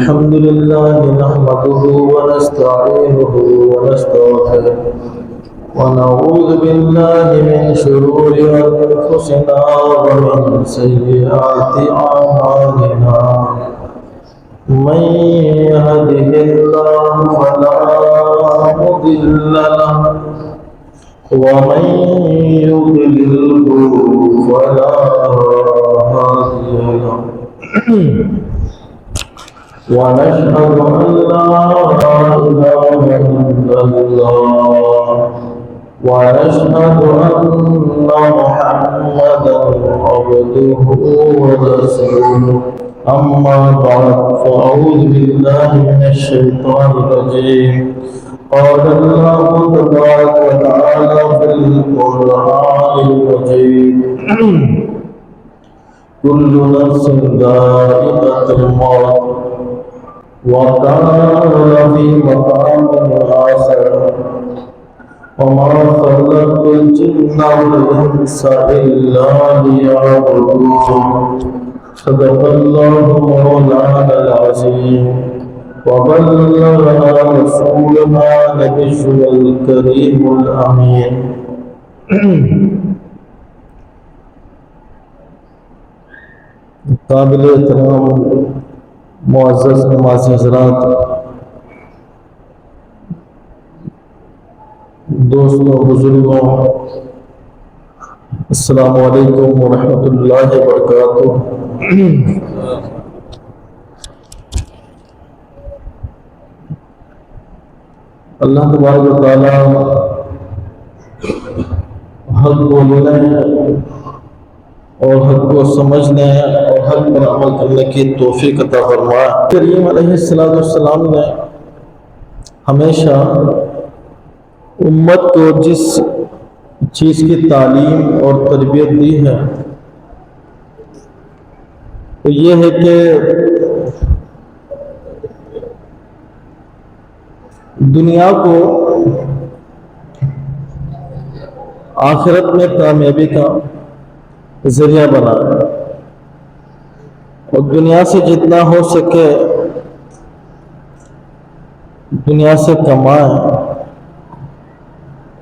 الحمد لله نحمده ونستعينه ونستغفره ونعوذ بالله من شرور أنفسنا ومن سيئات أعمالنا من يهده الله فلا مضل له ومن يضلله فلا هادي له ونشهد أن لا إله إلا الله ونشهد أن محمدا عبده ورسوله أما بعد فأعوذ بالله من الشيطان الرجيم قال الله تبارك وتعالى في القرآن المجيد كل نفس ذائقة الموت وكان في مقام آخر وما خلقت الجن والإنس إلا ليعبدون صدق الله مولانا العظيم وبلغنا رسولنا نبي الكريم الأمين قابل احترام معزز نمازی حضرات، دوستوں، بزرگوں، السلام علیکم ورحمۃ اللہ وبرکاتہ۔ اللہ تبارک و تعالی حق بولنے اور حق کو سمجھنے اور حق پر عمل کرنے کی توفیق عطا فرمائے۔ کریم علیہ السلام نے ہمیشہ امت کو جس چیز کی تعلیم اور تربیت دی ہے وہ یہ ہے کہ دنیا کو آخرت میں کامیابی کا ذریعہ بنائے اور دنیا سے جتنا ہو سکے دنیا سے کمائے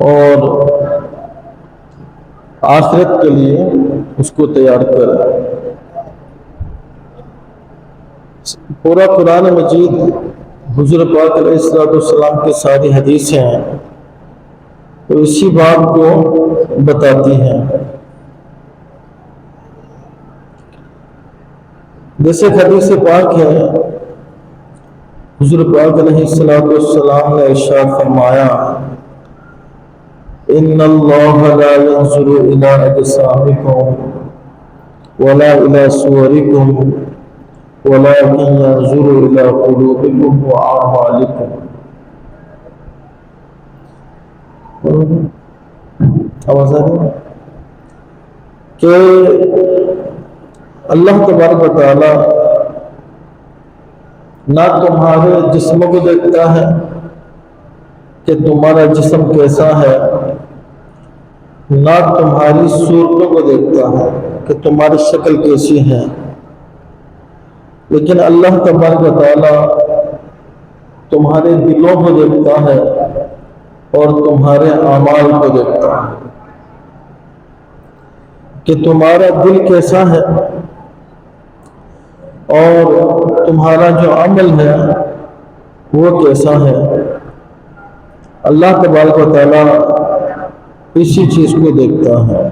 اور آخرت کے لیے اس کو تیار کرے۔ پورا قرآن مجید حضور پاک علیہ السلام کی ساری حدیثیں ہیں تو اسی بات کو بتاتی ہیں۔ جیسے حدیث پاک ہے، حضور پاک علیہ السلام نے ارشاد فرمایا ان اللہ لا ينظر الى اجسامکم ولا الى صورکم ولكن ينظر الى قلوبکم واعمالکم۔ آواز آ رہی ہے کہ اللہ تبارک و تعالی نہ تمہارے جسموں کو دیکھتا ہے کہ تمہارا جسم کیسا ہے، نہ تمہاری صورتوں کو دیکھتا ہے کہ تمہاری شکل کیسی ہے، لیکن اللہ تبارک و تعالی تمہارے دلوں کو دیکھتا ہے اور تمہارے اعمال کو دیکھتا ہے کہ تمہارا دل کیسا ہے اور تمہارا جو عمل ہے وہ کیسا ہے۔ اللہ تبارک و تعالی اسی چیز کو دیکھتا ہے۔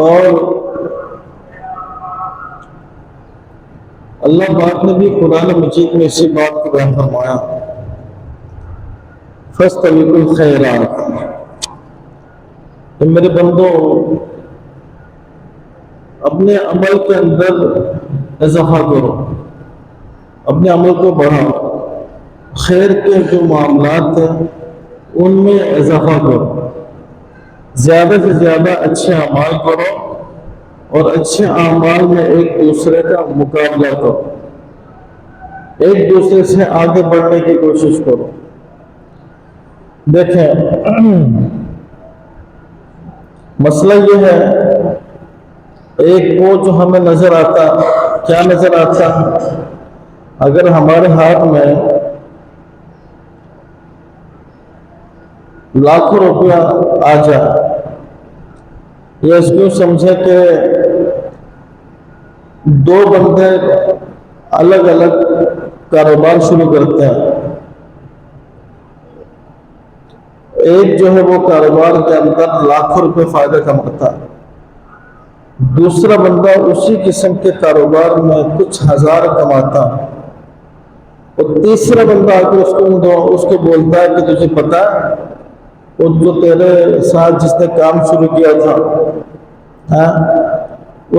اور اللہ پاک نے بھی قرآن مجید میں اسی بات کو بیان فرمایا فاستبقوا الخیرات، تو میرے بندو اپنے عمل کے اندر اضافہ کرو، اپنے عمل کو بڑھاؤ، خیر کے جو معاملات ہیں ان میں اضافہ کرو، زیادہ سے زیادہ اچھے اعمال کرو اور اچھے اعمال میں ایک دوسرے کا مقابلہ کرو، ایک دوسرے سے آگے بڑھنے کی کوشش کرو۔ دیکھیں مسئلہ یہ ہے ایک وہ جو ہمیں نظر آتا، کیا نظر آتا؟ اگر ہمارے ہاتھ میں لاکھوں روپیہ آ جائے، یا اس کو سمجھے کہ دو بندے الگ الگ کاروبار شروع کرتے ہیں، ایک جو ہے وہ کاروبار کے اندر لاکھوں روپے فائدہ کماتا ہے، دوسرا بندہ اسی قسم کے کاروبار میں کچھ ہزار کماتا ہے، اور تیسرا بندہ آ کے اس کو بولتا ہے کہ تجھے پتا ہے وہ جو تیرے ساتھ جس نے کام شروع کیا تھا،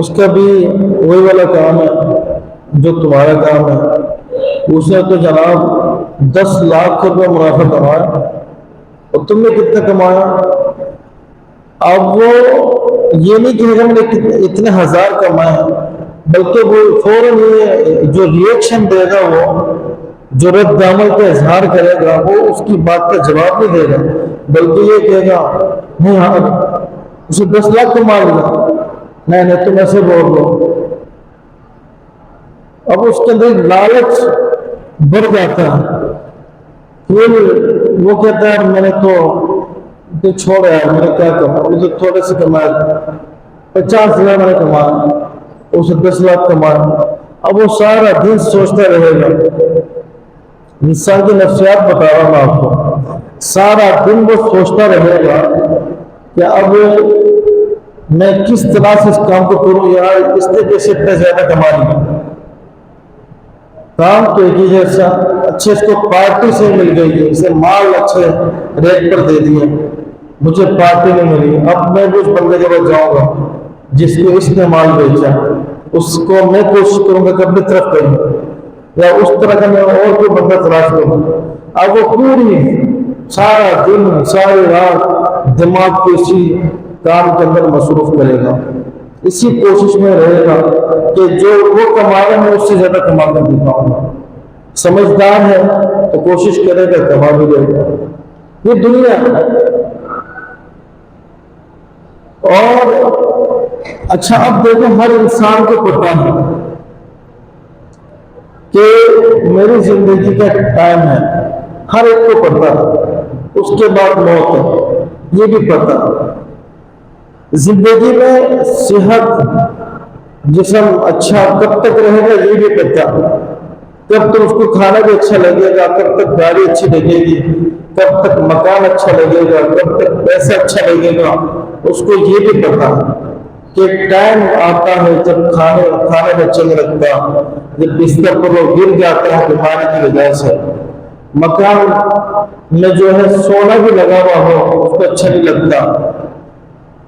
اس کا بھی وہی والا کام ہے جو تمہارا کام ہے، اس نے تو جناب 10 لاکھ روپے منافع کمایا اور تم نے کتنا کمایا؟ اب وہ یہ نہیں کہے گا میں نے اتنے ہزار کمائے، بلکہ وہ فوراً یہ جو ریئیکشن دے گا، وہ جو رد عمل کا اظہار کرے گا، وہ اس کی بات کا جواب نہیں دے گا، بلکہ یہ کہے گا نہیں ہاں اسے 10 لاکھ کما لیا، نہیں تم ایسے بول رہو۔ اب اس کے اندر لالچ بڑھ جاتا ہے، پھر وہ کہتا ہے میں نے تو چھوڑا ہے، میں نے کیا کما، مجھے تھوڑے سے کمایا 50,000 میں نے کمایا، اسے 10 لاکھ کمایا۔ اب وہ سارا دن سوچتا رہے گا، انسان کی نفسیات بتا رہا ہوں آپ کو، سارا دن وہ سوچتا رہے گا کہ اب میں کس طرح سے اس کام کو کروں، یار اس طریقے سے اتنا زیادہ کما لیا، کام تو ایک ہی جیسا، اچھے اس کو پارٹی سے مل گئی ہے، اسے مال اچھے ریٹ پر دے دیے، مجھے پارٹی نہیں ملی، اب میں بھی اس بندے کے پاس جاؤں گا جس کو اس نے مال بیچا، اس کو میں کوشش کروں گا کہ اپنی طرف کروں، یا اس طرح کا میں اور کوئی بندہ تلاش کروں۔ اب وہ پوری سارا دن ساری رات دماغ کو اسی کام کے اندر مصروف کرے گا، اسی کوشش میں رہے گا کہ جو وہ کما رہا ہے میں اس سے زیادہ کما کر دکھاؤں گا۔ سمجھدار ہے تو کوشش کرے گا، کما بھی دے گا۔ یہ دنیا ہے۔ اور اچھا اب دیکھو، ہر انسان کو پتا ہے کہ میری زندگی کا ٹائم ہے، ہر ایک کو پتا ہے، اس کے بعد موت ہے، یہ بھی پتا۔ زندگی میں صحت جسم اچھا کب تک رہے گا یہ بھی پتا، کب تک اس کو کھانا بھی اچھا لگے گا، کب تک گاڑی اچھی لگے گی، کب تک مکان اچھا لگے گا، کب تک پیسہ اچھا لگے گا، اس کو یہ بھی پتا کہ ٹائم آتا ہے جب کھانے میں اچھا نہیں لگتا، جب بستر پر وہ گر جاتا ہے بیماری کی وجہ سے، مکان میں جو ہے سونا بھی لگا ہوا ہو اس کو اچھا نہیں لگتا،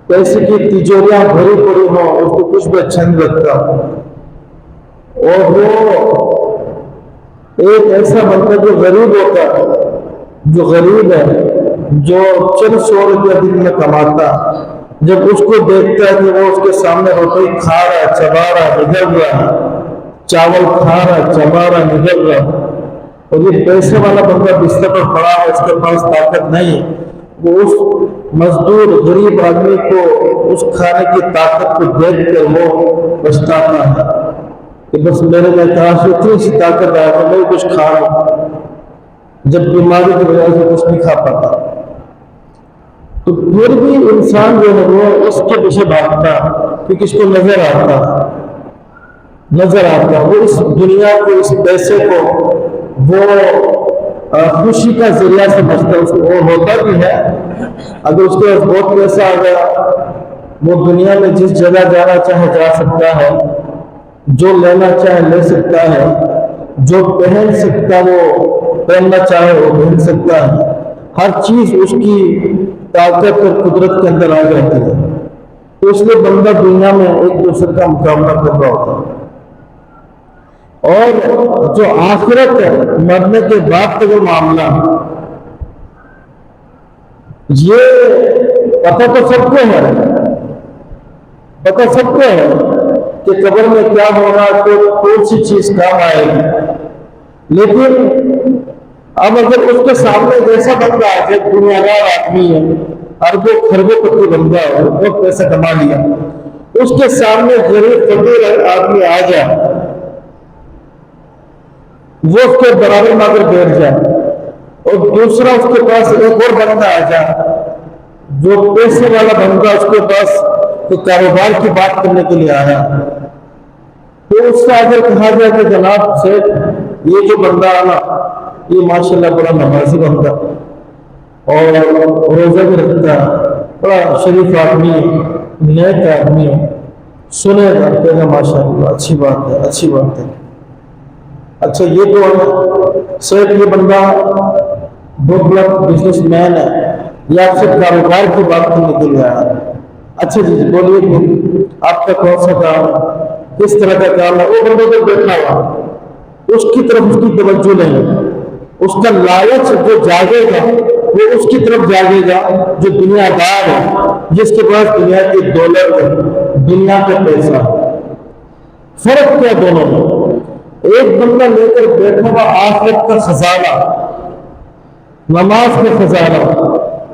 پیسے کی تجوریاں بھری پڑی ہوں اس کو کچھ بھی اچھا نہیں لگتا، اور وہ ایک ایسا بندہ جو غریب ہوتا ہے، جو غریب ہے، جو چند 100 روپیہ دن میں کماتا، جب اس کو دیکھتا ہے کہ وہ اس کے سامنے روٹی کھا رہا، چبا رہا، نگل رہا، چاول کھا رہا، چبا رہا، نگل رہا، اور یہ پیسے والا بندہ بستر پر پڑا ہے، اس کے پاس طاقت نہیں، وہ اس مزدور غریب آدمی کو اس کھانے کی طاقت کو دیکھ کر وہ پچھتاتا ہے کہ بس میرے میں کاش اتنی سی طاقت آیا تو میں کچھ کھا رہا ہوں، جب بیماری کی وجہ سے کچھ نہیں کھا پاتا۔ تو پھر بھی انسان جو ہے وہ اس کے پیچھے بھاگتا کہ کس کو نظر آتا، وہ اس دنیا کو، اس پیسے کو وہ خوشی کا ذریعہ سمجھتا ہے، اس کو وہ ہوتا بھی ہے، اگر اس کے پاس بہت پیسہ آ گیا وہ دنیا میں جس جگہ جانا چاہے جا سکتا ہے، جو لینا چاہے لے سکتا ہے، جو پہن سکتا وہ پہننا چاہے وہ پہن سکتا ہے، ہر چیز اس کی طاقت اور قدرت کے اندر آ جاتی ہے، تو اس لیے بندہ دنیا میں ایک دوسرے کا مقابلہ کر رہا ہوتا ہے۔ اور جو آخرت ہے، مرنے کے بعد کا جو معاملہ، یہ پتہ تو سب کو ہے، پتہ سب کو ہے کہ قبر میں کیا ہوگا، تو کون سی چیز کام آئے گی، لیکن اب اگر اس کے سامنے جیسا بندہ ہے، دنیا دار آدمی ہے، اربوں خربوں پتی بندہ ہے، بہت پیسہ کما لیا، اس کے سامنے غریب فقیر آدمی آ جائے، وہ اس کے برابر میں اگر بیٹھ جائے، اور دوسرا اس کے پاس ایک اور بندہ آ جائے جو پیسے والا بندہ اس کے پاس کوئی کاروبار کی بات کرنے کے لیے آیا، تو اس سے اگر کہا جائے کہ جناب سیٹھ یہ جو بندہ آنا یہ ماشاءاللہ بڑا نمازی بندہ اور روزہ بھی رکھتا ہے، بڑا شریف آدمی ہے، نیک آدمی ہے، سنے گا کہنا ماشاءاللہ اچھی بات ہے، اچھی بات ہے، اچھا یہ تو ہے سیٹھ یہ بندہ بہت بڑا بزنس مین ہے، یا آپ سے کاروبار کی بات کرنے کے لیے آیا، اچھا جی بولیے آپ کا کون سا کام ہے، کس طرح کا کام ہے، وہ بندے کو بیٹھا ہوا اس کی طرف اس کی توجہ نہیں، اس کا لالچ جو جاگے گا وہ اس کی طرف جاگے گا جو دنیا دار ہے، جس کے پاس دنیا کی دولت ہے، دنیا کا پیسہ۔ فرق کیا دونوں میں؟ ایک بندہ لے کر بیٹھا ہوا آخرت کا خزانہ، نماز کا خزانہ،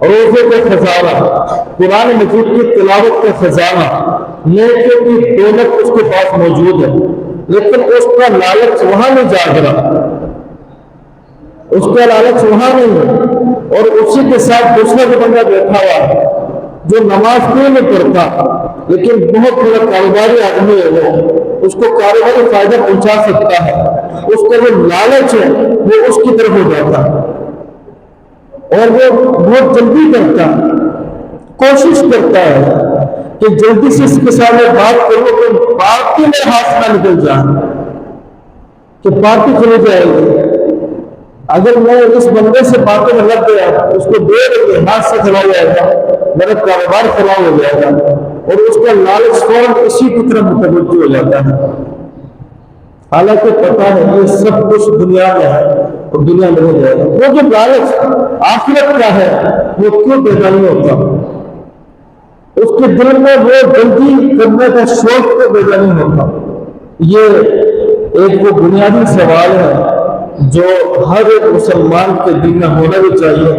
روزے کا خزانہ، قرآن مجید کی تلاوت کا خزانہ، نیکیوں کی دولت اس کے پاس موجود ہے، لیکن اس کا لالچ وہاں نہیں جاگ رہا، اس کا لالچ وہاں نہیں ہے، اور اسی کے ساتھ دوسرا جو بندہ بیٹھا ہوا ہے جو نماز کیوں نہیں پڑھتا لیکن بہت بڑا کاروباری آدمی ہے، وہ اس کو کاروباری فائدہ پہنچا سکتا ہے، اس کا جو لالچ ہے وہ اس کی طرف ہو جاتا ہے، اور وہ بہت جلدی کرتا ہے، کوشش کرتا ہے کہ جلدی سے اس کے سامنے بات کرو کہ پارٹی میں ہاتھ نہ نکل جائے، کہ پارٹی چلی جائے گی، اگر میں اس بندے سے باتوں میں لگ گیا اس کو دے کے ہاتھ سے چلا جائے گا، میرا کاروبار خراب ہو جائے گا، اور اس کا لالچ فوراً اسی کی طرف متوجہ ہو جاتا ہے، حالانکہ پتہ ہے یہ سب کچھ دنیا میں ہے اور دنیا میں ہو جائے گا۔ وہ جو لالچ آخرت کا ہے وہ کیوں پیدا نہیں ہوتا؟ اس کے دل میں وہ جلدی کرنے کا شوق کو پیدا نہیں ہوتا۔ یہ ایک وہ بنیادی سوال ہے جو ہر ایک مسلمان کے دل میں ہونا بھی چاہیے،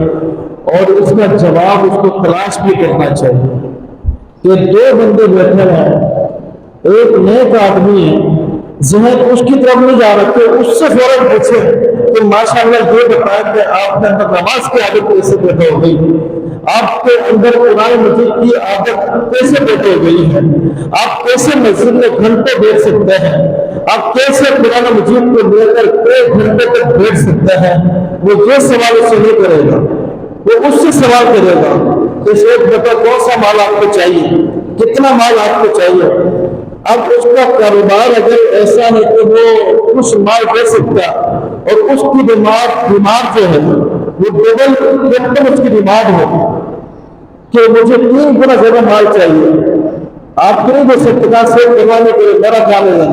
اور اس کا جواب اس کو تلاش بھی کرنا چاہیے کہ دو بندے بیٹھے ہیں، ایک نیک آدمی ہے، ذہن اس کی طرف نہیں جا رکھتے، اس سے فوراً پوچھے کہ ماشاءاللہ یہ بتایا کہ آپ کے اندر نماز کی عادت کیسے پیدا ہو گئی، آپ کے اندر قرآن مجید کی عادت کیسے پیدا ہو گئی ہے، آپ کیسے مسجد میں گھنٹے بیٹھ سکتے ہیں، آپ کیسے قرآن مجید کو لے کر ایک گھنٹے تک بیٹھ سکتے ہیں، وہ جو سوال اس سے نہیں کرے گا وہ اس سے سوال کرے گا کہ ایک بتا کون سا مال آپ کو چاہیے، کتنا مال آپ کو چاہیے۔ اب اس کا کاروبار اگر ایسا ہے کہ وہ کچھ مال دے سکتا اور اس کی بیمار جو ہے وہ ڈبل کیپٹل اس کی ڈیمانڈ ہو کہ مجھے 3 گنا زیادہ مال چاہیے، آپ کو نہیں دے سکتے، سے کمانے کے لیے میرا کام ہے،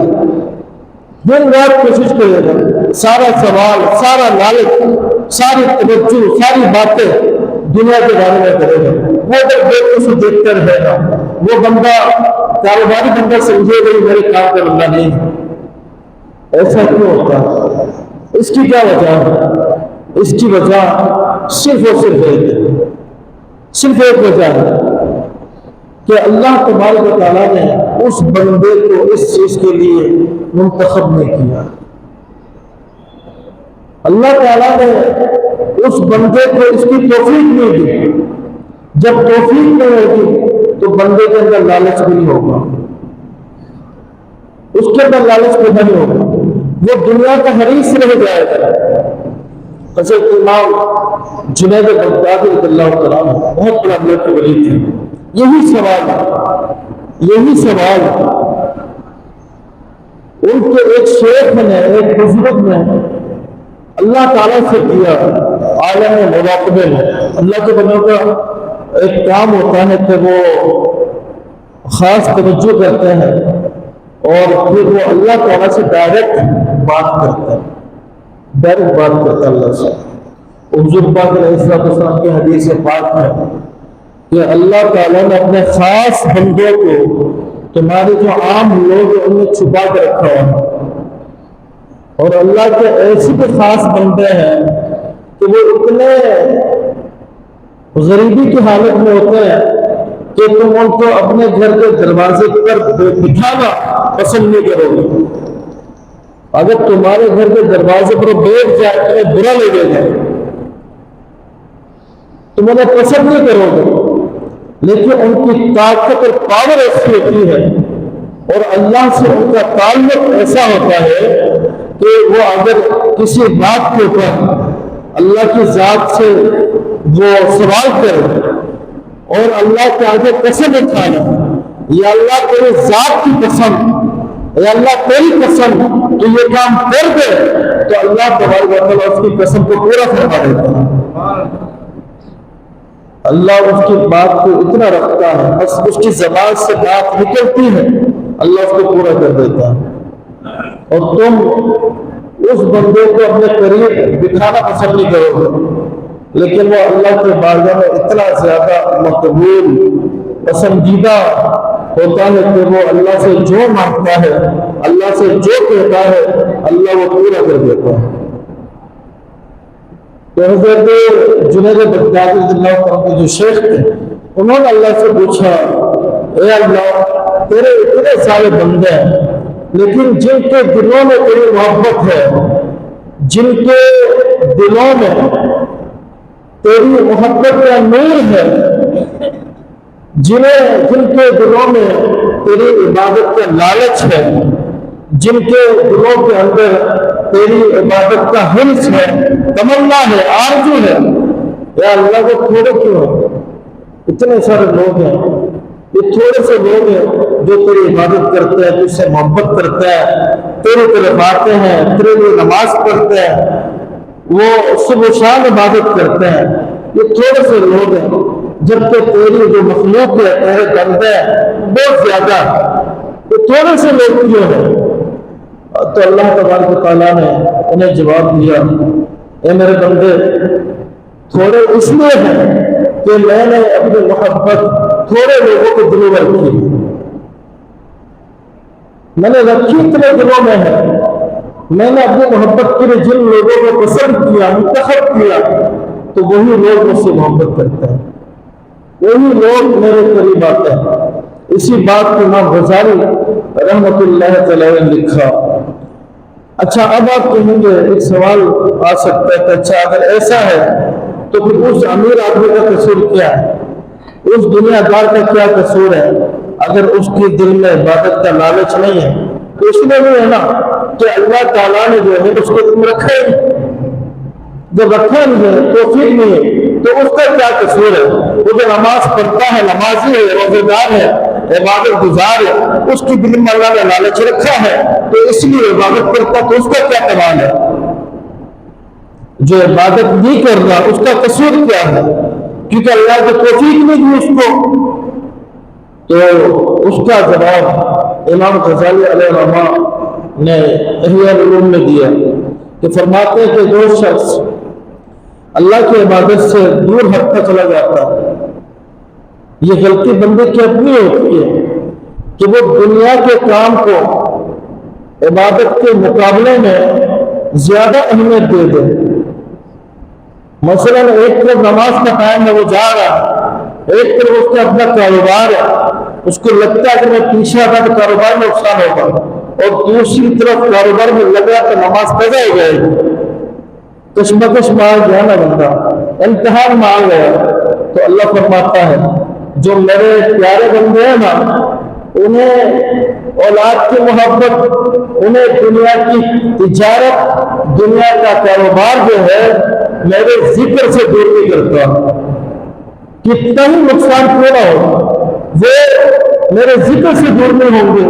دن رات کوشش کرے گا، سارا سوال، سارا لالچ، ساری توجہ، ساری باتیں دنیا کے بارے میں کرے گا۔ وہ اگر دیکھتے سے دیکھتا رہے گا، وہ بندہ کاروباری بندہ سمجھے گا میرے کام کا بندہ نہیں ہے۔ ایسا کیوں ہوتا ہے؟ اس کی کیا وجہ ہے؟ اس کی وجہ صرف اور صرف ایک ہے، صرف ایک وجہ ہے کہ اللہ تبارک و تعالیٰ نے اس بندے کو اس چیز کے لیے منتخب نہیں کیا۔ اللہ تعالیٰ نے اس بندے کو اس کی توفیق نہیں دی۔ جب توفیق نہیں ہوگی تو بندے کے اندر لالچ بھی نہیں ہوگا، اس کے اندر لالچ پیدا نہیں ہوگا، وہ دنیا کا حریص رہ جائے گا۔ حضرت امام جنید بغدادی رضی اللہ تعالیٰ عنہ بہت بڑا اللہ کے ولی تھے۔ یہی سوال ان کے ایک شیخ نے، ایک بزرگ نے اللہ تعالیٰ سے کیا عالم مراقبے میں۔ اللہ کے بندوں کا ایک کام ہوتا ہے کہ وہ خاص توجہ کرتے ہیں اور پھر وہ اللہ تعالیٰ سے ڈائریکٹ بات کرتے ہیں، اللہ سے۔ حضور پاک علیہ السلام کی حدیث پاک ہے کہ اللہ تعالیٰ نے اپنے خاص بندوں کو تمہارے جو عام لوگ ان میں چھپا کے رکھا ہے، اور اللہ کے ایسے بھی خاص بندے ہیں کہ وہ اتنے غریبی کی حالت میں ہوتے ہیں کہ تم ان کو اپنے گھر کے دروازے پر بٹھانا پسند نہیں کرو گے. اگر تمہارے گھر کے دروازے پر بیٹھ جائے تمہیں برا لگے گا, تم انہیں پسند نہیں کرو گے. لیکن ان کی طاقت اور پاور ایسی ہوتی ہے اور اللہ سے ان کا تعلق ایسا ہوتا ہے کہ وہ اگر کسی بات کے اوپر اللہ کی ذات سے وہ سوال کرے اور اللہ کے آگے قسم اٹھانا, یا اللہ تیری ذات کی قسم, یا اللہ تیری قسم تو یہ کام کر دے, تو اللہ تبارک و تعالیٰ اس کی قسم کو پورا فرما دیتا ہے. اللہ اس کی بات کو اتنا رکھتا ہے, بس اس کی زبان سے بات نکلتی ہے اللہ اس کو پورا کر دیتا ہے. اور تم اس بندے کو اپنے قریب بٹھانا پسند نہیں کرو گے, لیکن وہ اللہ کے بارگاہ میں اتنا زیادہ مقبول پسندیدہ ہوتا ہے کہ وہ اللہ سے جو مانگتا ہے, اللہ سے جو کہتا ہے, اللہ وہ پورا کر دیتا ہے. تو حضرت جنید بغدادی رضی اللہ عنہ کے جو شیخ تھے, انہوں نے اللہ سے پوچھا, اے اللہ تیرے اتنے سارے بندے ہیں, لیکن جن کے دلوں میں تیری محبت ہے, جن کے دلوں میں تیری محبت کا نور ہے, جن کے دلوں میں تیری عبادت کا لالچ ہے, جن کے دلوں کے اندر تیری عبادت کا حرص ہے, تمنا ہے, آرزو ہے, یا اللہ کو تھوڑے کیوں ہیں؟ اتنے سارے لوگ ہیں, یہ تھوڑے سے لوگ ہیں جو تیری عبادت کرتے ہیں, تجھ سے محبت کرتے ہیں, تیری طرف آتے ہیں, تیرے لیے نماز پڑھتے ہیں, وہ صبح شام عبادت کرتے ہیں. یہ تھوڑے سے لوگ ہیں, جبکہ تیری جو مخلوق ہے, تیرے بندے بہت زیادہ, یہ تھوڑے سے لوگ کیوں ہیں؟ تو اللہ تبارک و تعالیٰ نے انہیں جواب دیا, اے میرے بندے تھوڑے اس لیے ہیں کہ میں نے اپنی محبت تھوڑے لوگوں کے دلوں میں رکھی, میں نے رکھی اتنے دلوں میں ہے. میں نے اپنی محبت کے لیے جن لوگوں کو پسند کیا, منتخب کیا, تو وہی لوگ مجھ سے محبت کرتے ہیں, وہی لوگ میرے قریب آتے ہیں. اسی بات کو امام غزالی رحمۃ اللہ تعالی نے لکھا. اچھا اب آپ کہیں گے ایک سوال آ سکتا ہے کہ اچھا اگر ایسا ہے تو پھر اس امیر آدمی کا قصور کیا ہے, اس دنیا دار کا کیا قصور ہے؟ اگر اس کے دل میں عبادت کا لالچ نہیں ہے تو اس میں بھی ہے نا کہ اللہ تعالیٰ نے جو ہے اس کو دل میں رکھا ہی, جب رکھا نہیں ہے توفیق نہیں ہے تو اس کا کیا قصور ہے؟ وہ جو نماز پڑھتا ہے, نمازی ہے, روزے دار ہے, عبادت گزار ہے, اس کی دل میں اللہ نے لالچ رکھا ہے تو اس لیے عبادت کرتا, تو اس کا کیا کمال ہے؟ جو عبادت نہیں کر رہا اس کا قصور کیا ہے؟ کیونکہ اللہ کی توفیق نہیں دی اس کو. تو اس کا جواب امام غزالی علیہ الرحمہ نے احیاء العلوم میں دیا کہ فرماتے ہیں کہ جو شخص اللہ کی عبادت سے دور ہٹتا چلا جاتا ہے, یہ غلطی بندے کی اپنی ہوتی ہے کہ وہ دنیا کے کام کو عبادت کے مقابلے میں زیادہ اہمیت دے دے. مثلا ایک طرف نماز کا ٹائم ہے, وہ جا رہا, ایک طرف اس کا اپنا کاروبار ہے, اس کو لگتا ہے کہ میں پیچھے آتا تو کاروبار میں نقصان ہوگا, اور دوسری طرف کاروبار میں لگا تو نماز قضا ہو جائے گی. کشمکش مار گیا نا بندہ, امتحان مار گیا. تو اللہ فرماتا ہے جو میرے پیارے بندے ہیں نا, انہیں اولاد کی محبت, انہیں دنیا کی تجارت, دنیا کا کاروبار جو ہے میرے ذکر سے دور نہیں کرتا. کتنا ہی نقصان کیوں نہ ہو, وہ میرے ذکر سے دور نہیں ہوں گے,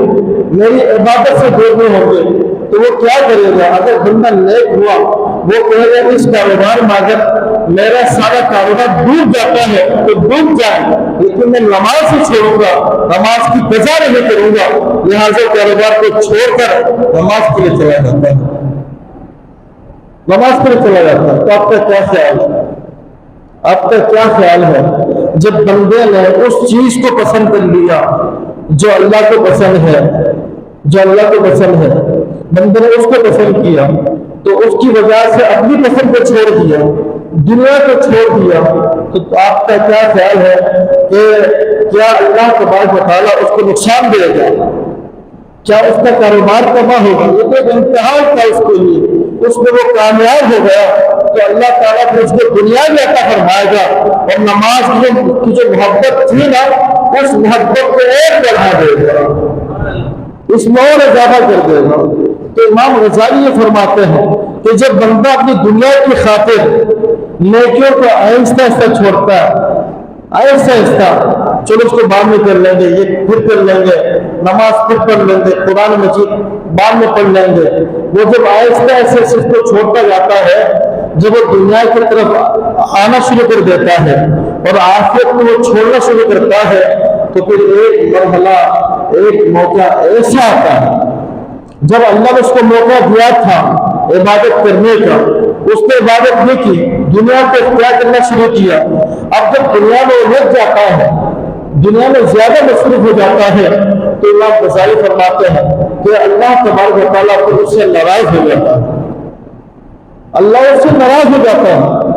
میری عبادت سے دور نہیں ہوں گے. تو وہ کیا کرے گا؟ اگر بندہ نیک ہوا وہ کہے گا اس کاروبار میں اگر میرا سارا کاروبار ڈوب جاتا ہے تو ڈوب جائے, لیکن میں نماز ہی چھوڑوں گا, نماز کی قضا نہیں کروں گا, لہٰذا کاروبار کو چھوڑ کر نماز کے لیے چلا جاتا ہے, نماز کے لیے چلا جاتا ہے. تو آپ کا کیا خیال ہے؟ آپ کا کیا خیال ہے جب بندے نے اس چیز کو پسند کر لیا جو اللہ کو پسند ہے, جو اللہ کو پسند ہے, بندے نے اس کو پسند کیا تو اس کی وجہ سے اپنی پسند کو چھوڑ دیا, دنیا کو چھوڑ دیا تو آپ کا کیا خیال ہے کہ کیا اللہ تبارک و تعالیٰ اس کو نقصان دے گا؟ کیا اس کا کاروبار تباہ ہوگا؟ یہ تو ایک امتحان تھا اس کے لیے، اس میں وہ کامیاب ہو گیا تو اللہ تعالیٰ پھر اس کو دنیا میں عطا فرمائے گا، اور نماز کی جو محبت تھی نا اس محبت کو اور بڑھا دے گا، اس میں اور اضافہ کر دے گا۔ تو امام غزالی یہ فرماتے ہیں کہ جب بندہ اپنی دنیا کی خاطر نیکیوں کو آہستہ آہستہ چھوڑتا ہے، آہستہ آہستہ، چلو اس کو بعد میں کر لیں گے، یہ پھر کر لیں گے، نماز پھر پڑھ لیں گے، قرآن مجید بعد میں پڑھ لیں گے، وہ جب آہستہ آہستہ اس کو چھوڑتا جاتا ہے، جب وہ دنیا کی طرف آنا شروع کر دیتا ہے اور آخرت کو وہ چھوڑنا شروع کرتا ہے، تو پھر ایک مرحلہ، ایک موقع ایسا آتا ہے جب اللہ نے اس کو موقع دیا تھا عبادت کرنے کا، اس نے عبادت نہیں کی، دنیا کو اختیار کرنا شروع کیا۔ اب جب دنیا میں الجھ جاتا ہے، دنیا میں زیادہ مصروف ہو جاتا ہے، تو امام غزالی فرماتے ہیں کہ اللہ تبارک و تعالیٰ پھر اس سے ناراض ہو جاتا ہے، اللہ اس سے ناراض ہو جاتا ہے۔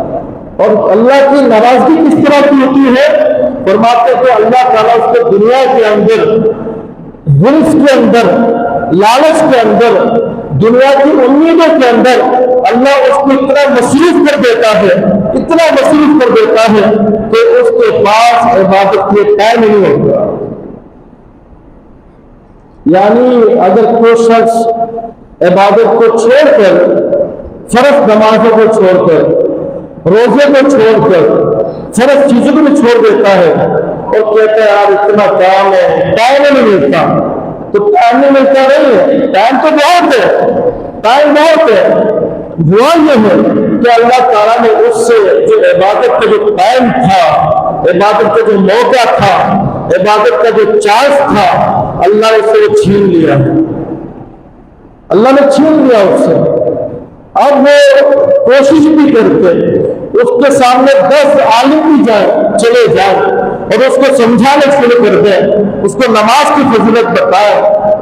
اور اللہ کی ناراضگی کس طرح کی ہوتی ہے؟ فرماتے ہیں کہ اللہ تعالیٰ اس کو دنیا کے اندر، حرص کے اندر، لالچ کے اندر، دنیا کی امیدوں کے اندر اللہ اس کو اتنا مصروف کر دیتا ہے، اتنا مصروف کر دیتا ہے کہ اس کے پاس عبادت کے ٹائم نہیں ہوگا۔ یعنی اگر کوئی شخص عبادت کو چھوڑ کر، فرض نمازوں کو چھوڑ کر، روزے کو چھوڑ کر، فرض چیزوں کو بھی چھوڑ دیتا ہے اور کہتا ہے یار اتنا کام ہے، ٹائم نہیں ملتا، تو ٹائم نہیں ملتا نہیں ہے، ٹائم تو بہت ہے، ٹائم بہت ہے۔ ہوا یہ ہے کہ اللہ تعالیٰ نے اس سے جو عبادت کا جو ٹائم تھا، عبادت کا جو موقع تھا، عبادت کا جو چانس تھا، اللہ نے اسے وہ چھین لیا، اللہ نے چھین لیا اس سے۔ اب وہ کوشش بھی کرتے، اس کے سامنے 10 عالم بھی جائیں، چلے جائیں اور اس کو سمجھانے شروع کر دیں، اس کو نماز کی فضیلت بتائے،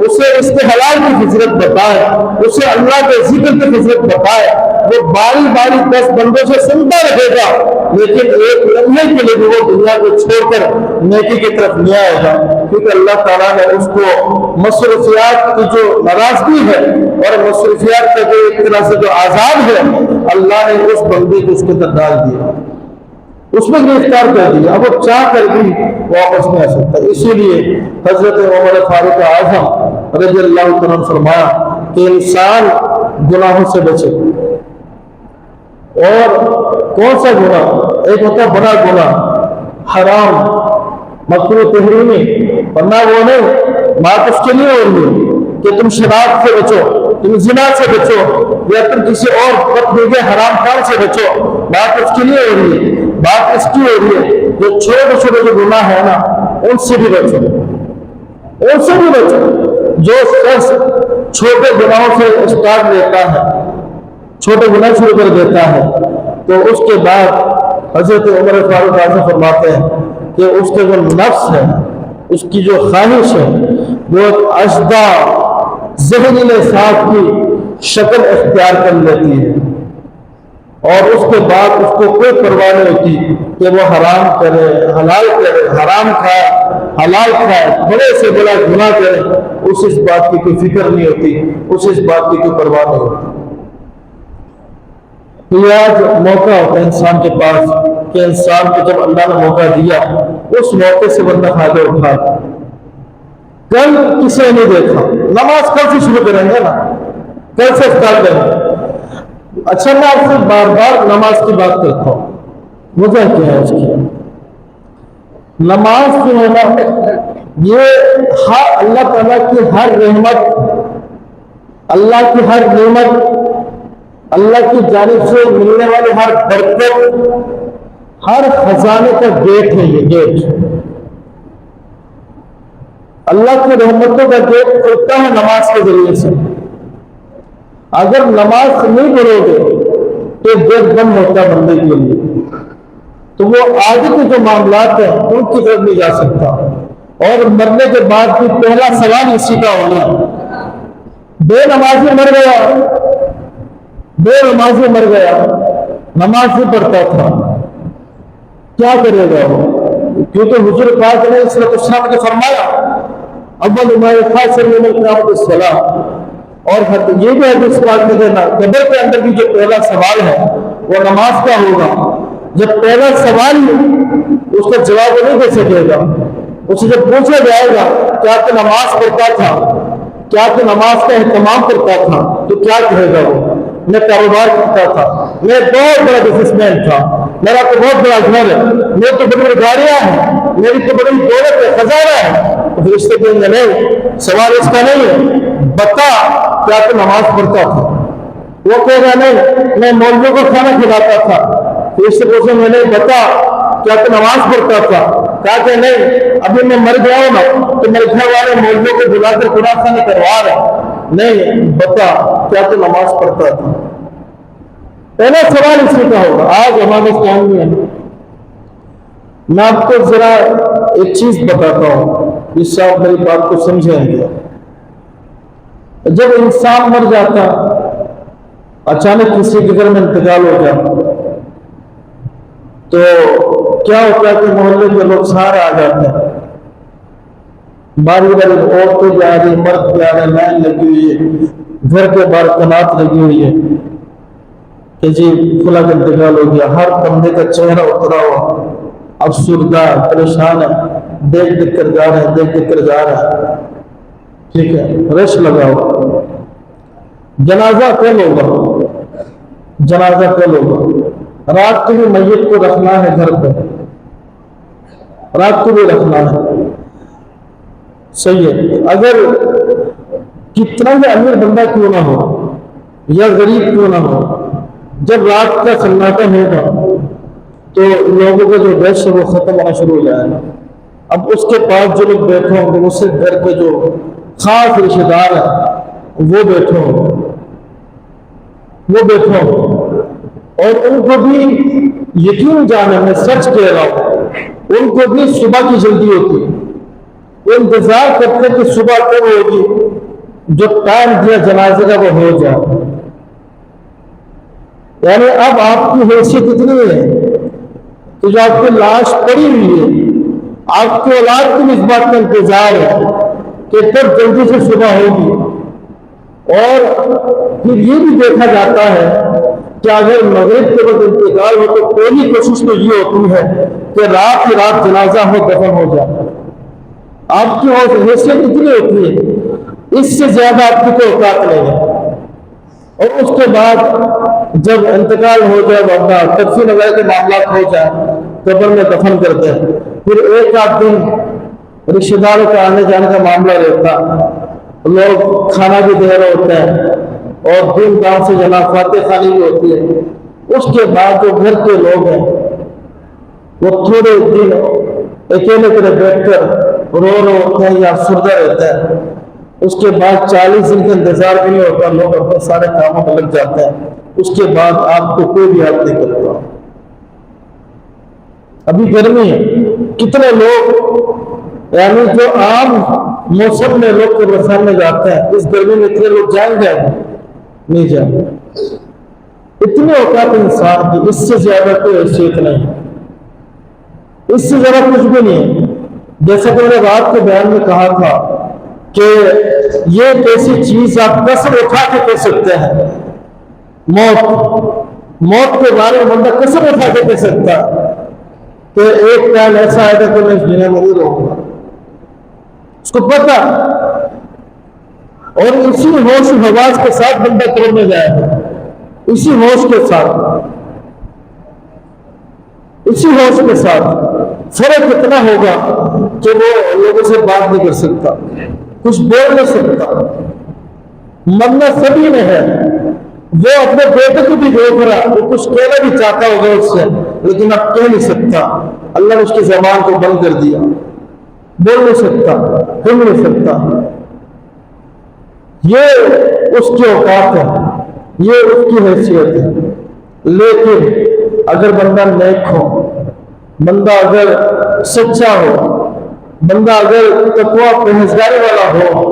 اسے استحلال کی فضیلت بتائے، اسے اللہ کے ذکر کی فضیلت بتائے، وہ باری باری 10 بندوں سے سنتا رہے گا، لیکن ایک لمحے کے لیے بھی وہ دنیا کو چھوڑ کر نیکی کی طرف نہیں آئے گا، کیونکہ اللہ تعالیٰ نے اس کو مصروفیات کی جو ناراضگی ہے اور مصروفیات کا جو ایک طرح سے جو عذاب ہے، اللہ نے اس بندے کو اس کے اندر ڈال دیا، اس میں گرفتار کر دیا، اب وہ چاہ کر بھی واپس نہیں آ سکتا۔ اسی لیے حضرت عمر فاروق اعظم رضی اللہ تعالیٰ عنہ فرمایا کہ انسان گناہوں سے بچے، اور کون سا گناہ؟ ایک ہوتا بڑا گناہ، حرام، مکروہ تحریمی، ورنہ وہ نہیں، بات اس کے لیے ہو رہی ہے کہ تم شراب سے بچو، تم زنا سے بچو، یا تم کسی اور بدبودے حرام کار سے بچو، بات اس کے لیے ہو رہی ہے۔ بات اس کی ہو رہی ہے جو چھوٹے چھوٹے جو گناہ ہے نا ان سے بھی بچو، ان سے بھی بچو۔ جو شخص چھوٹے گناہوں سے اسٹارٹ لیتا ہے، چھوٹے گناہ شروع کر دیتا ہے، تو اس کے بعد حضرت عمر فاروق اعظم فرماتے ہیں کہ اس کے جو نفس ہے، اس کی جو خواہش ہے، وہ اشدہ ذہنی صاحب کی شکل اختیار کر لیتی ہے، اور اس کے بعد اس کو کوئی پرواہ نہیں ہوتی کہ وہ حرام کرے، حلال کرے، حرام کھائے، حلال کھائے، بڑے سے بڑا گناہ کرے، اس بات کی کوئی فکر نہیں ہوتی، اس بات کی کوئی پرواہ نہیں ہوتی۔ تو یہ آج موقع ہوتا ہے انسان کے پاس کہ انسان کو جب اللہ نے موقع دیا اس موقع سے بندہ فائدہ اٹھا۔ کل کسی نے دیکھا، نماز کل سے شروع کریں گے نا، کل سے اسٹارٹ کریں گے۔ اچھا میں آپ سے بار بار نماز کی بات کرتا ہوں، وجہ کیا ہے اس کی؟ نماز جو ہے نا یہ اللہ تعالیٰ کی ہر رحمت، اللہ کی ہر نعمت، اللہ کی جانب سے ملنے والے ہر برکت، ہر خزانے کا گیٹ ہے، یہ گیٹ اللہ کی رحمتوں کا گیٹ کھلتا ہے نماز کے ذریعے سے۔ اگر نماز نہیں پڑھو گے تو گیٹ بند ہوتا ہے بندے کے لیے، تو وہ آگے کے جو معاملات ہیں ان کی طرف نہیں جا سکتا، اور مرنے کے بعد بھی پہلا سوال اسی کا ہونا، بے نمازی مر گیا، بے نمازی مر گیا، نماز بھی پڑھتا تھا، کیا کرے گا وہ؟ کیونکہ حضور پاک نے صلی اللہ علیہ وسلم نے فرمایا اول ما یحاسب یوم القیامۃ الصلاۃ، اور یہ بھی حدیث پاک میں دینا قبر کے اندر بھی جو پہلا سوال ہے وہ نماز کا ہوگا۔ جب پہلا سوال اس کا جواب نہیں دے سکے گا، اسے جب پوچھا جائے گا کیا تو نماز پڑھتا تھا، کیا تو نماز کا اہتمام کرتا تھا، تو کیا کہے گا وہ؟ میں کاروبار کرتا تھا، میں بہت بڑا بزنس مین تھا، میرا تو بہت بڑا گھر ہے، میری تو بڑی بڑی گاڑیاں ہیں، میری تو بڑی دولت ہے، خزانہ ہے۔ تو پھر اس سے کہیں گے نہیں، سوال اس کا نہیں ہے، بتا کیا تو نماز پڑھتا تھا؟ وہ کہے گا نہیں، میں مولویوں کو کھانا کھلاتا تھا۔ پھر اس سے پوچھیں گے نہیں، بتا کیا تو نماز پڑھتا تھا؟ کہا کہ نہیں، ابھی میں مر گیا ہوں نا تو میرے گھر والے مولویوں کو بلا کر قرآن خوانی کروا رہے، نہیں بتا کیا تو نماز پڑھتا تھا؟ پہلا سوال اسی کا ہوگا۔ آج ہمارے اسلام میں میں آپ کو ذرا ایک چیز بتاتا ہوں جس سے آپ میری بات کو سمجھیں گے۔ جب انسان مر جاتا، اچانک کسی کے گھر میں انتقال ہو جاتا، تو کیا ہوتا ہے کہ محلے کے لوگ سارے آ جاتے ہیں، باری باری عورتیں جا رہی، مرد جا رہے، لائن لگی ہوئی ہے، گھر کے باہر کنات لگی ہوئی ہے کہ جی فلاں کا انتقال ہو گیا۔ ہر بندے کا چہرہ اترا ہوا، افسردہ، پریشان ہے، دیکھ دیکھ کر جا رہے ہیں، دیکھ دیکھ کر جا رہے ہیں، ٹھیک ہے، رش لگا ہوا۔ جنازہ کل ہوگا، جنازہ کل ہوگا، رات کو بھی میت کو رکھنا ہے گھر پہ، رات کو بھی رکھنا ہے، صحیح ہے۔ اگر کتنا ہی امیر بندہ کیوں نہ ہو یا غریب کیوں نہ ہو، جب رات کا سناٹا ہوگا تو لوگوں کا جو رش ہے وہ ختم ہونا شروع ہو جائے گا۔ اب اس کے پاس جو لوگ بیٹھے ہوں گے، اس سے گھر کے جو خاص رشتے دار ہیں وہ بیٹھے ہوں، وہ بیٹھے ہوں، اور ان کو بھی یقین جانے میں سچ کہہ رہا ہوں، ان کو بھی صبح کی جلدی ہوتی ہے، وہ انتظار کرتے کہ صبح کب ہوگی، جو ٹائم دیا جنازے کا وہ ہو جائے۔ یعنی اب آپ کی حیثیت اتنی ہے کہ جو آپ کی لاش پڑی ہوئی ہے، آپ کی اولاد کو بھی اس بات کا انتظار ہے کہ تب جلدی سے صبح ہوگی۔ اور پھر یہ بھی دیکھا جاتا ہے کہ اگر مغرب کے وقت انتقال ہو تو پہلی کوشش تو یہ ہوتی ہے کہ رات ہی رات جنازہ ہو، دفن ہو جائے۔ آپ کی حیثیت اتنی ہوتی ہے، اس سے زیادہ آپ کی کوئی اوقات نہیں ہے۔ اور اس کے بعد جب انتقال ہو جائے، ورنہ تدفین وغیرہ کے معاملات ہو جائے، قبر میں دفن کرتے ہیں، پھر ایک آدھ دن رشتے داروں کا آنے جانے کا معاملہ رہتا، لوگ کھانا بھی دے رہے ہوتے ہیں اور دھوم دھام سے جناب فاتح خانی بھی ہوتی ہے۔ اس کے بعد جو گھر کے لوگ ہیں وہ تھوڑے دن اکیلے کرے بیٹھ کر رو رہے ہوتے ہیں یا افسردہ رہتے ہیں۔ اس کے بعد 40 دن کا انتظار بھی نہیں ہوتا، لوگ اپنے سارے کاموں میں لگ جاتے ہیں، اس کے بعد آپ کو کوئی بھی یاد نہیں کرتا۔ ابھی گرمی ہے، کتنے لوگ یعنی جو عام موسم میں لوگ قبرستان میں جاتے ہیں، اس گرمی میں اتنے لوگ جائیں گے نہیں جائیں گے۔ اتنے اوقات انسان کی، اس سے زیادہ کوئی حیثیت نہیں ہے، اس سے زیادہ کچھ بھی نہیں ہے۔ جیسا کہ میں نے رات کو بیان میں کہا تھا کہ یہ ایک ایسی چیز آپ قسم اٹھا کے کہہ سکتے ہیں، موت کے بارے میں بندہ قسم اٹھا کے کہہ سکتا کہ ایک ٹائم ایسا آئے گا کہ میں اس دنیا میں نہیں رہوں گا، اس کو پتا، اور اسی ہوش و حواس کے ساتھ بندہ قبر میں جائے گا، اسی ہوش کے ساتھ، اسی ہوش کے ساتھ۔ فرق اتنا ہوگا کہ وہ لوگوں سے بات نہیں کر سکتا، کچھ بول نہیں سکتا، مرنا سبھی میں ہے۔ وہ اپنے بیٹے کو بھی دیکھ رہا، وہ کچھ کہنا بھی چاہتا ہوگا اس سے، لیکن اب کہہ نہیں سکتا، اللہ نے اس کی زبان کو بند کر دیا، بول نہیں سکتا، ہل نہیں سکتا۔ یہ اس کی اوقات ہے، یہ اس کی حیثیت ہے۔ لیکن اگر بندہ نیک ہو، بندہ اگر سچا ہو، بندہ اگر تقویٰ پرہیزگاری والا ہو،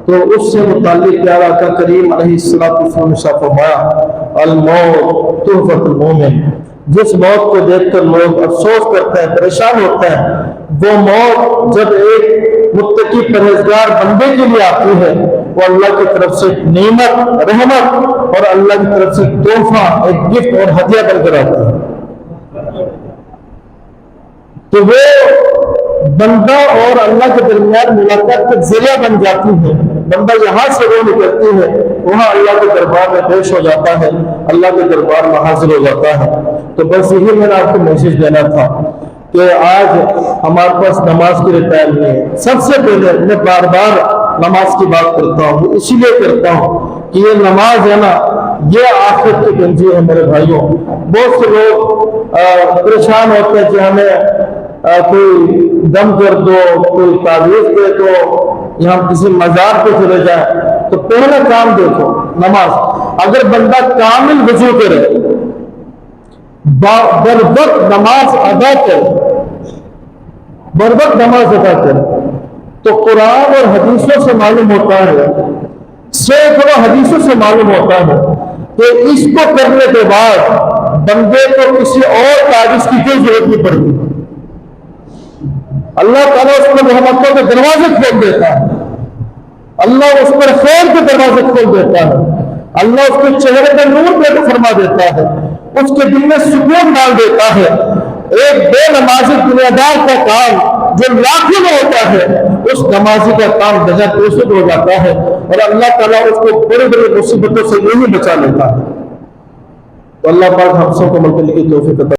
تو اس سے متعلق پیارا آقا کریم علیہ الصلوۃ والسلام نے فرمایا الموت تحفۃ المومن، جس موت کو دیکھ کر لوگ افسوس کرتے ہیں، پریشان ہوتے ہیں، وہ موت جب ایک متقی پرہیزگار بندے کے لیے آتی ہے، وہ اللہ کی طرف سے نعمت، رحمت اور اللہ کی طرف سے تحفہ، ایک گفٹ اور ہدیہ بن کر آتی ہے۔ تو وہ بندہ اور اللہ کے درمیان ملاقات کا ذریعہ بن جاتی ہے۔ بندہ یہاں سے وہ نکلتی ہے، وہاں اللہ کے دربار میں پیش ہو جاتا ہے، اللہ کے دربار میں حاضر ہو جاتا ہے۔ تو بس یہی میں نے آپ کو میسج دینا تھا کہ آج ہمارے پاس نماز کے لیے ٹائم نہیں ہے۔ سب سے پہلے میں بار بار نماز کی بات کرتا ہوں، اسی لیے کرتا ہوں کہ یہ نماز ہے نا، یہ آخرت کی کنجی ہے میرے بھائیوں۔ بہت سے لوگ پریشان ہوتے ہیں کہ ہمیں کوئی دم کر دو، کوئی تعویذ دے دو، یا ہم کسی مزار پہ چلے جائیں۔ تو پہلا کام دیکھو نماز۔ اگر بندہ کامل وضو کرے، بر وقت نماز ادا کرے، تو قرآن اور حدیثوں سے معلوم ہوتا ہے، سینکڑوں حدیثوں سے معلوم ہوتا ہے کہ اس کو کرنے کے بعد بندے کو کسی اور تعویذ کی کوئی ضرورت نہیں پڑتی۔ اللہ تعالیٰ اس پر رحمتوں کے دروازے کھول دیتا ہے، اللہ اس پر خیر کے دروازے کھول دیتا ہے، اللہ اس کے چہرے پر نور پیدا فرما دیتا ہے، اس کے دل میں سکون ڈال دیتا ہے۔ ایک بے نمازی دنیا دار کا کام جو لاکھوں میں ہوتا ہے، اس نمازی کا کام بغیر دوسرے ہو جاتا ہے، اور اللہ تعالیٰ اس کو بڑی بڑی مصیبتوں سے یہی بچا لیتا ہے۔ تو اللہ پاک ہم سب کو عمل کرنے کی توفیق عطا